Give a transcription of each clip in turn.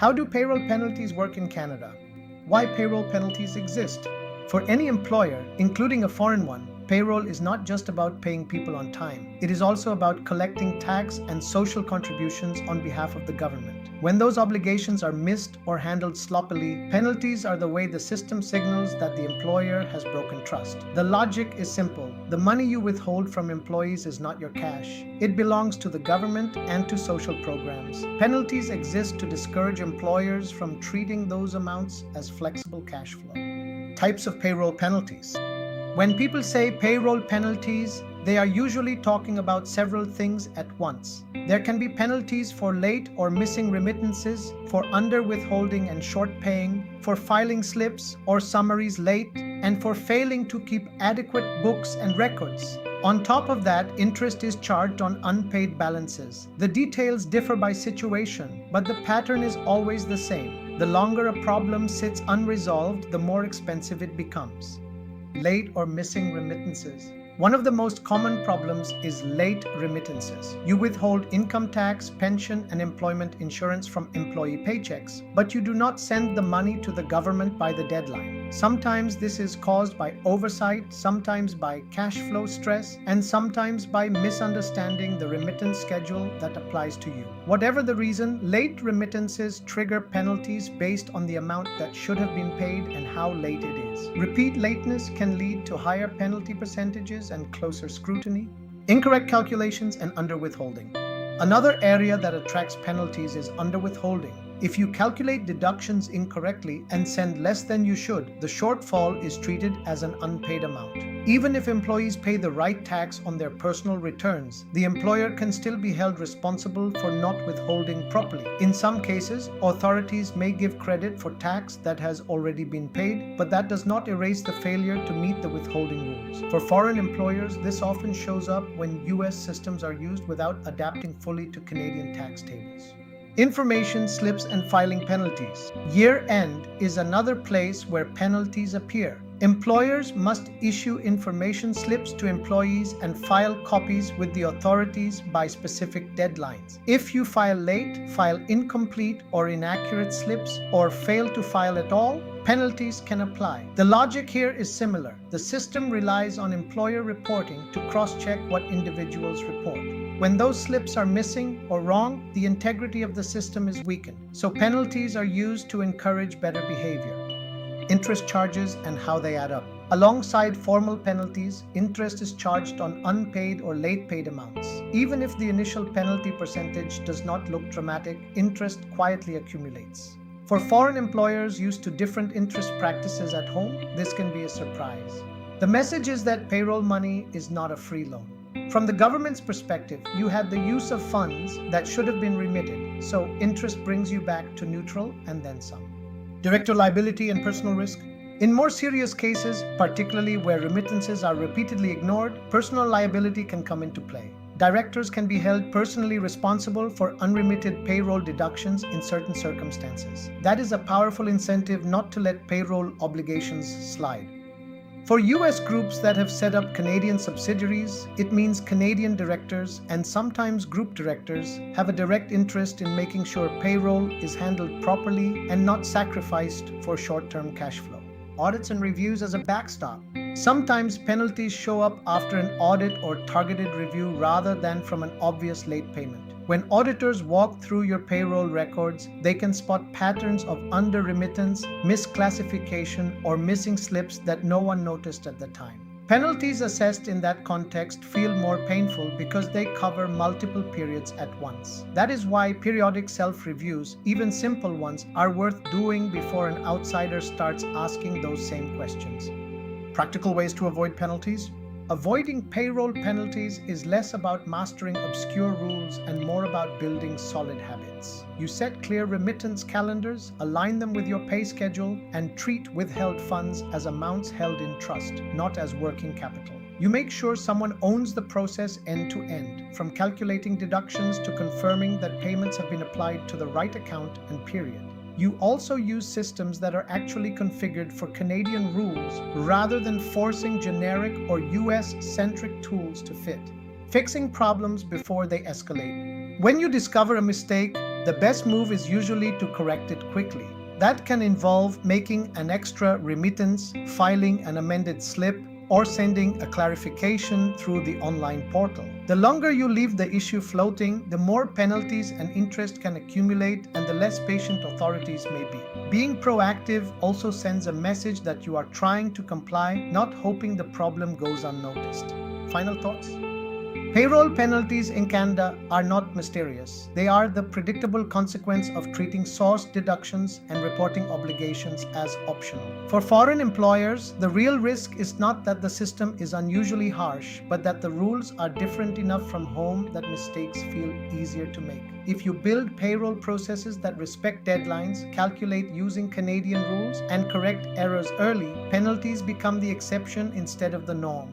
How do payroll penalties work in Canada? Why payroll penalties exist? For any employer, including a foreign one, payroll is not just about paying people on time. It is also about collecting tax and social contributions on behalf of the government. When those obligations are missed or handled sloppily, penalties are the way the system signals that the employer has broken trust. The logic is simple. The money you withhold from employees is not your cash. It belongs to the government and to social programs. Penalties exist to discourage employers from treating those amounts as flexible cash flow. Types of payroll penalties. When people say payroll penalties, they are usually talking about several things at once. There can be penalties for late or missing remittances, for under-withholding and short paying, for filing slips or summaries late, and for failing to keep adequate books and records. On top of that, interest is charged on unpaid balances. The details differ by situation, but the pattern is always the same. The longer a problem sits unresolved, the more expensive it becomes. Late or missing remittances. One of the most common problems is late remittances. You withhold income tax, pension, and employment insurance from employee paychecks, but you do not send the money to the government by the deadline. Sometimes this is caused by oversight, sometimes by cash flow stress, and sometimes by misunderstanding the remittance schedule that applies to you. Whatever the reason, late remittances trigger penalties based on the amount that should have been paid and how late it is. Repeat lateness can lead to higher penalty percentages and closer scrutiny. Incorrect calculations and under-withholding. Another area that attracts penalties is under-withholding. If you calculate deductions incorrectly and send less than you should, the shortfall is treated as an unpaid amount. Even if employees pay the right tax on their personal returns, the employer can still be held responsible for not withholding properly. In some cases, authorities may give credit for tax that has already been paid, but that does not erase the failure to meet the withholding rules. For foreign employers, this often shows up when US systems are used without adapting fully to Canadian tax tables. Information slips and filing penalties. Year-end is another place where penalties appear. Employers must issue information slips to employees and file copies with the authorities by specific deadlines. If you file late, file incomplete or inaccurate slips, or fail to file at all, penalties can apply. The logic here is similar. The system relies on employer reporting to cross-check what individuals report. When those slips are missing or wrong, the integrity of the system is weakened. So penalties are used to encourage better behavior. Interest charges and how they add up. Alongside formal penalties, interest is charged on unpaid or late paid amounts. Even if the initial penalty percentage does not look dramatic, interest quietly accumulates. For foreign employers used to different interest practices at home, this can be a surprise. The message is that payroll money is not a free loan. From the government's perspective, you had the use of funds that should have been remitted, so interest brings you back to neutral and then some. Director liability and personal risk. In more serious cases, particularly where remittances are repeatedly ignored, personal liability can come into play. Directors can be held personally responsible for unremitted payroll deductions in certain circumstances. That is a powerful incentive not to let payroll obligations slide. For US groups that have set up Canadian subsidiaries, it means Canadian directors and sometimes group directors have a direct interest in making sure payroll is handled properly and not sacrificed for short-term cash flow. Audits and reviews as a backstop. Sometimes penalties show up after an audit or targeted review rather than from an obvious late payment. When auditors walk through your payroll records, they can spot patterns of under-remittance, misclassification, or missing slips that no one noticed at the time. Penalties assessed in that context feel more painful because they cover multiple periods at once. That is why periodic self-reviews, even simple ones, are worth doing before an outsider starts asking those same questions. Practical ways to avoid penalties? Avoiding payroll penalties is less about mastering obscure rules and more about building solid habits. You set clear remittance calendars, align them with your pay schedule, and treat withheld funds as amounts held in trust, not as working capital. You make sure someone owns the process end to end, from calculating deductions to confirming that payments have been applied to the right account and period. You also use systems that are actually configured for Canadian rules rather than forcing generic or US-centric tools to fit. Fixing problems before they escalate. When you discover a mistake, the best move is usually to correct it quickly. That can involve making an extra remittance, filing an amended slip, or sending a clarification through the online portal. The longer you leave the issue floating, the more penalties and interest can accumulate and the less patient authorities may be. Being proactive also sends a message that you are trying to comply, not hoping the problem goes unnoticed. Final thoughts? Payroll penalties in Canada are not mysterious. They are the predictable consequence of treating source deductions and reporting obligations as optional. For foreign employers, the real risk is not that the system is unusually harsh, but that the rules are different enough from home that mistakes feel easier to make. If you build payroll processes that respect deadlines, calculate using Canadian rules, and correct errors early, penalties become the exception instead of the norm.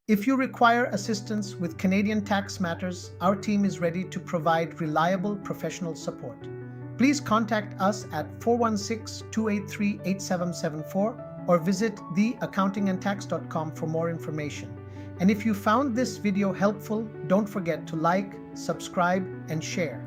If you require assistance with Canadian tax matters, our team is ready to provide reliable professional support. Please contact us at 416-283-8774 or visit theaccountingandtax.com for more information. And if you found this video helpful, don't forget to like, subscribe, and share.